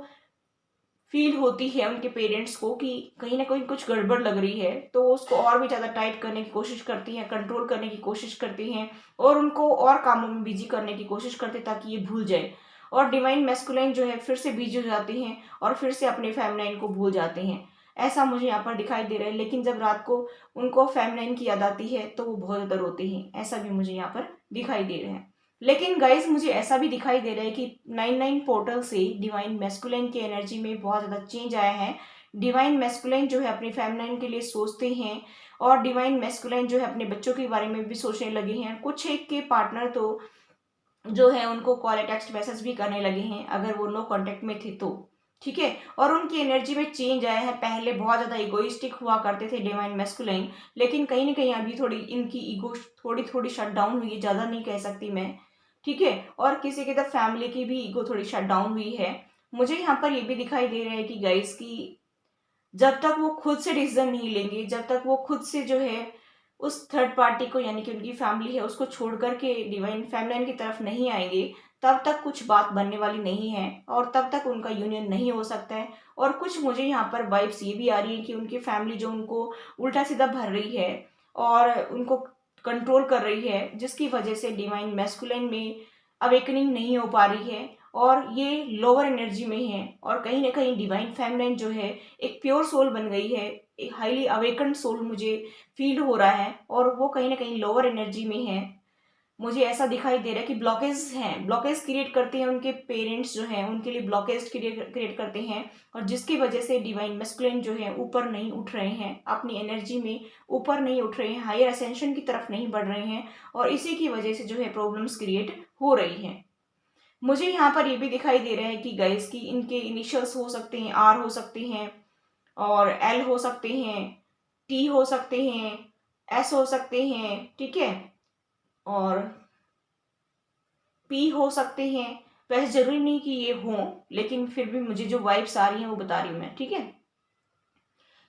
[SPEAKER 1] फील होती है उनके पेरेंट्स को कि कहीं ना कहीं कुछ गड़बड़ लग रही है, तो वो उसको और भी ज़्यादा टाइट करने की कोशिश करती हैं, कंट्रोल करने की कोशिश करती हैं और उनको और कामों में बिजी करने की कोशिश करते ताकि ये भूल जाए। और डिवाइन मैस्कुलाइन जो है फिर से बिजी हो जाती हैं और फिर से अपने फेमिनाइन को भूल जाते हैं, ऐसा मुझे यहाँ पर दिखाई दे रहा है। लेकिन जब रात को उनको फेमिनाइन की याद आती है तो वो बहुत ज़्यादा रोते हैं, ऐसा भी मुझे यहाँ पर दिखाई दे रहा है। लेकिन गाइस मुझे ऐसा भी दिखाई दे रहा है कि 99 पोर्टल से डिवाइन मैस्कुलिन की एनर्जी में बहुत ज़्यादा चेंज आया है। डिवाइन मैस्कुलिन जो है अपनी फेमिनाइन के लिए सोचते हैं, और डिवाइन मैस्कुलिन जो है अपने बच्चों के बारे में भी सोचने लगे हैं। कुछ एक के पार्टनर तो जो है उनको कॉल या टेक्स्ट मैसेज भी करने लगे हैं अगर वो नो कांटेक्ट में थे तो, ठीक है। और उनकी एनर्जी में चेंज आया है, पहले बहुत ज़्यादा इगोइस्टिक हुआ करते थे डिवाइन मैस्कुलिन, लेकिन कहीं ना कहीं अभी थोड़ी इनकी ईगो थोड़ी थोड़ी शट डाउन हुई है, ज़्यादा नहीं कह सकती मैं, ठीक है। और किसी की तरफ फैमिली की भी ईगो थोड़ी शट डाउन हुई है। मुझे यहाँ पर ये भी दिखाई दे रहा है कि गाइस की जब तक वो खुद से डिसीजन नहीं लेंगे, जब तक वो खुद से जो है उस थर्ड पार्टी को यानी कि उनकी फैमिली है उसको छोड़ करके डिवाइन फेमिनिन की तरफ नहीं आएंगे, तब तक कुछ बात बनने वाली नहीं है और तब तक उनका यूनियन नहीं हो सकता है। और कुछ मुझे यहाँ पर वाइब्स ये भी आ रही है कि उनकी फैमिली जो उनको उल्टा सीधा भर रही है और उनको कंट्रोल कर रही है, जिसकी वजह से डिवाइन मैस्कुलिन में अवेकनिंग नहीं हो पा रही है। और ये लोअर एनर्जी में है, और कहीं ना कहीं डिवाइन फेमिनिन जो है एक प्योर सोल बन गई है, एक हाईली अवेकन्ड सोल मुझे फील हो रहा है, और वो कहीं ना कहीं लोअर एनर्जी में है। मुझे ऐसा दिखाई दे रहा है कि ब्लॉकेज हैं, ब्लॉकेज क्रिएट करते हैं उनके पेरेंट्स जो हैं, उनके लिए ब्लॉकेज क्रिएट करते हैं, और जिसकी वजह से डिवाइन मैस्कुलिन जो है ऊपर नहीं उठ रहे हैं, अपनी एनर्जी में ऊपर नहीं उठ रहे हैं, हायर असेंशन की तरफ नहीं बढ़ रहे हैं, और इसी की वजह से जो है प्रॉब्लम्स क्रिएट हो रही हैं। मुझे यहाँ पर ये भी दिखाई दे रहा है कि गाइस की इनके इनिशियल्स हो सकते हैं, आर हो सकते हैं, और एल हो सकते हैं, टी हो सकते हैं, एस हो सकते हैं, ठीक है, और पी हो सकते हैं। वैसे जरूरी नहीं कि ये हों, लेकिन फिर भी मुझे जो वाइब्स आ रही हैं वो बता रही हूँ मैं, ठीक है।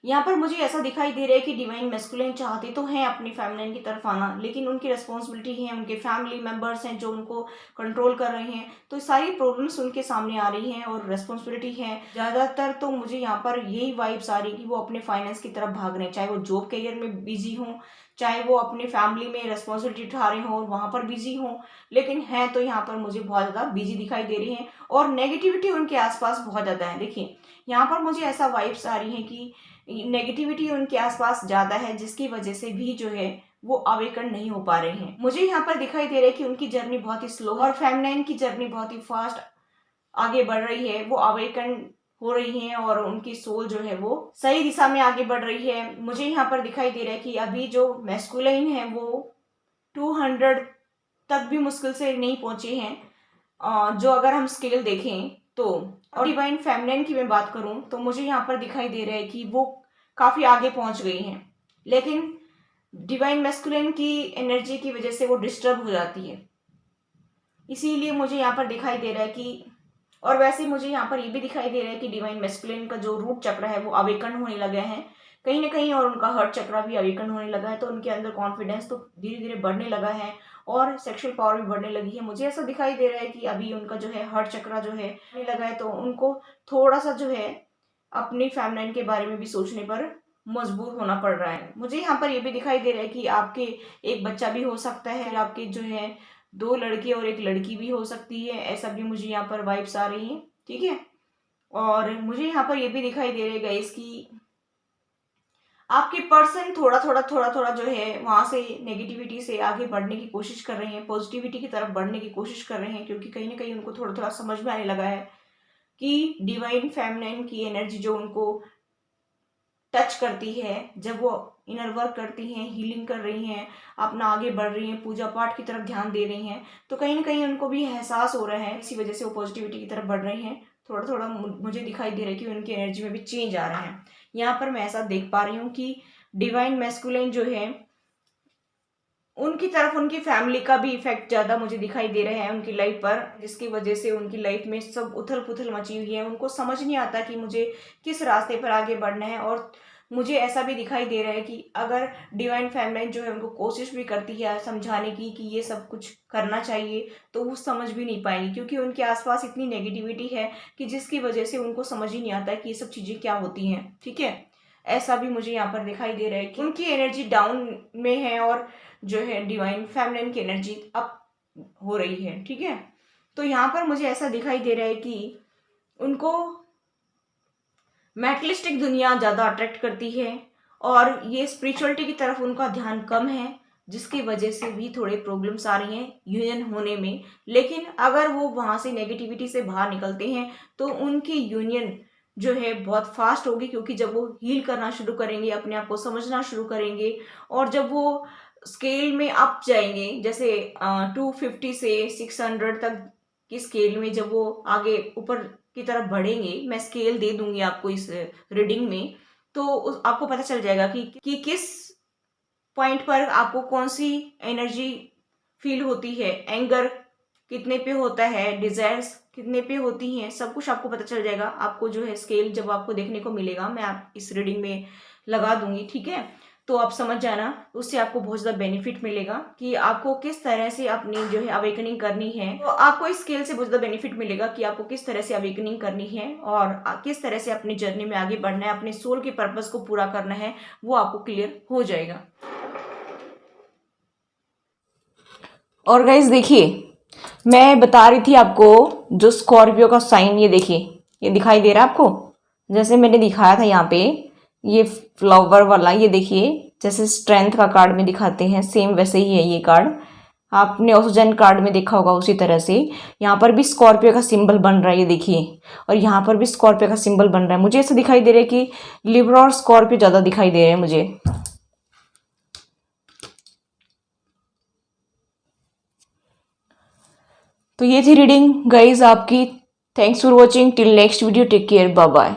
[SPEAKER 1] यहाँ पर मुझे ऐसा दिखाई दे रहा है कि डिवाइन मैस्कुलिन चाहते तो हैं अपनी फेमिनिन की तरफ आना, लेकिन उनकी रिस्पॉन्सिबिलिटी है, उनके फैमिली मेंबर्स हैं जो उनको कंट्रोल कर रहे हैं, तो सारी प्रॉब्लम्स उनके सामने आ रही हैं और रिस्पॉन्सिबिलिटी है ज़्यादातर। तो मुझे यहाँ पर यही वाइब्स आ रही है कि वो अपने फाइनेंस की तरफ भाग रहे हैं, चाहे वो जॉब करियर में बिजी हों, चाहे वो अपने फैमिली में रिस्पॉन्सिबिलिटी उठा रहे हों और वहाँ पर बिजी हों, लेकिन है तो यहाँ पर मुझे बहुत ज़्यादा बिजी दिखाई दे रही हैं, और नेगेटिविटी उनके आसपास बहुत ज़्यादा है। देखिए यहाँ पर मुझे ऐसा वाइब्स आ रही हैं कि नेगेटिविटी उनके आसपास ज़्यादा है, जिसकी वजह से भी जो है वो अवेकन नहीं हो पा रहे हैं। मुझे यहाँ पर दिखाई दे रहा है कि उनकी जर्नी बहुत ही स्लो और फेमिनिन की जर्नी बहुत ही फास्ट आगे बढ़ रही है, वो अवेकन हो रही हैं और उनकी सोल जो है वो सही दिशा में आगे बढ़ रही है। मुझे यहाँ पर दिखाई दे रहा है कि अभी जो मैस्कुलिन है वो 200 तक भी मुश्किल से नहीं पहुंचे हैं, जो अगर हम स्केल देखें तो। और डिवाइन फेमिनिन की मैं बात करूं तो मुझे यहाँ पर दिखाई दे रहा है कि वो काफ़ी आगे पहुंच गई हैं, लेकिन डिवाइन मैस्कुलिन की एनर्जी की वजह से वो डिस्टर्ब हो जाती है, इसीलिए मुझे यहाँ पर दिखाई दे रहा है कि, और वैसे मुझे यहाँ पर ये भी दिखाई दे रहा है कि डिवाइन मैस्कुलिन का जो रूट चक्र है वो अवेकन होने लगा है कहीं ना कहीं, और उनका हर्ट चक्र भी अवेकन होने लगा है, तो उनके अंदर कॉन्फिडेंस तो धीरे धीरे बढ़ने लगा है और सेक्सुअल पावर भी बढ़ने लगी है। मुझे ऐसा दिखाई दे रहा है कि अभी उनका जो है हर्ट चक्र जो है बढ़ने लगा है, तो उनको थोड़ा सा जो है अपनी फेमिनिन के बारे में भी सोचने पर मजबूर होना पड़ रहा है। मुझे यहाँ पर ये भी दिखाई दे रहा है कि आपके एक बच्चा भी हो सकता है, फिर आपके जो है 2 लड़के और 1 लड़की भी हो सकती है, ऐसा भी मुझे यहाँ पर वाइब्स आ रही हैं, ठीक है। और मुझे यहाँ पर ये भी दिखाई दे रहा है गाइस कि आपके पर्सन थोड़ा थोड़ा जो है वहां से नेगेटिविटी से आगे बढ़ने की कोशिश कर रहे हैं, पॉजिटिविटी की तरफ बढ़ने की कोशिश कर रहे हैं, क्योंकि कहीं ना कहीं उनको थोड़ा थोड़ा समझ में आने लगा है कि डिवाइन फेमिनिन की एनर्जी जो उनको टच करती है, जब वो इनर वर्क करती हैं, हीलिंग कर रही हैं, अपना आगे बढ़ रही हैं, पूजा पाठ की तरफ ध्यान दे रही हैं, तो कहीं ना कहीं उनको भी एहसास हो रहा है, इसी वजह से वो पॉजिटिविटी की तरफ बढ़ रही हैं। थोड़ा थोड़ा मुझे दिखाई दे रहा है कि उनकी एनर्जी में भी चेंज आ रहा है। यहाँ पर मैं ऐसा देख पा रही हूँ कि डिवाइन मैस्कुलिन जो है उनकी तरफ उनकी फैमिली का भी इफेक्ट ज़्यादा मुझे दिखाई दे रहा है उनकी लाइफ पर, जिसकी वजह से उनकी लाइफ में सब उथल पुथल मची हुई है, उनको समझ नहीं आता कि मुझे किस रास्ते पर आगे बढ़ना है। और मुझे ऐसा भी दिखाई दे रहा है कि अगर डिवाइन फेमिनिन जो है उनको कोशिश भी करती है समझाने की कि ये सब कुछ करना चाहिए, तो वो समझ भी नहीं पाएंगी, क्योंकि उनके आसपास इतनी नेगेटिविटी है कि जिसकी वजह से उनको समझ ही नहीं आता है कि ये सब चीज़ें क्या होती हैं, ठीक है। ऐसा भी मुझे यहाँ पर दिखाई दे रहा है कि उनकी एनर्जी डाउन में है और जो है डिवाइन फेमिनिन की एनर्जी अप हो रही है, ठीक है। तो यहाँ पर मुझे ऐसा दिखाई दे रहा है कि उनको मैटलिस्टिक दुनिया ज़्यादा अट्रैक्ट करती है और ये स्पिरिचुअलिटी की तरफ उनका ध्यान कम है, जिसकी वजह से भी थोड़े प्रॉब्लम्स आ रही हैं यूनियन होने में। लेकिन अगर वो वहाँ से नेगेटिविटी से बाहर निकलते हैं तो उनकी यूनियन जो है बहुत फास्ट होगी, क्योंकि जब वो हील करना शुरू करेंगे, अपने आप को समझना शुरू करेंगे, और जब वो स्केल में अप जाएंगे, जैसे 250 से 600 तक की स्केल में जब वो आगे ऊपर की तरफ बढ़ेंगे, मैं स्केल दे दूंगी आपको इस रीडिंग में, तो आपको पता चल जाएगा कि किस पॉइंट पर आपको कौन सी एनर्जी फील होती है, एंगर कितने पे होता है, डिजायर्स कितने पे होती हैं, सब कुछ आपको पता चल जाएगा। आपको जो है स्केल जब आपको देखने को मिलेगा, मैं आप इस रीडिंग में लगा दूंगी, ठीक है। तो आप समझ जाना, उससे आपको बहुत ज़्यादा बेनिफिट मिलेगा कि आपको किस तरह से अपनी जो है अवेकनिंग करनी है। तो आपको इस स्केल से बहुत ज़्यादा बेनिफिट मिलेगा कि आपको किस तरह से अवेकनिंग करनी है और किस तरह से अपनी जर्नी में आगे बढ़ना है, अपने सोल के पर्पस को पूरा करना है, वो आपको क्लियर हो जाएगा। और गाइस देखिए, मैं बता रही थी आपको जो स्कॉर्पियो का साइन, ये देखिए, ये दिखाई दे रहा है आपको, जैसे मैंने दिखाया था यहाँ पे ये फ्लावर वाला, ये देखिए जैसे स्ट्रेंथ का कार्ड में दिखाते हैं सेम वैसे ही है ये कार्ड। आपने ऑक्सीजन कार्ड में देखा होगा उसी तरह से यहाँ पर भी स्कॉर्पियो का सिंबल बन रहा है, ये देखिए, और यहाँ पर भी स्कॉर्पियो का सिंबल बन रहा है। मुझे ऐसा दिखाई दे रहा है कि लिब्रा और स्कॉर्पियो ज़्यादा दिखाई दे रहे हैं मुझे। तो ये थी रीडिंग गाइज आपकी। Thanks for watching, till next video, take care, bye bye.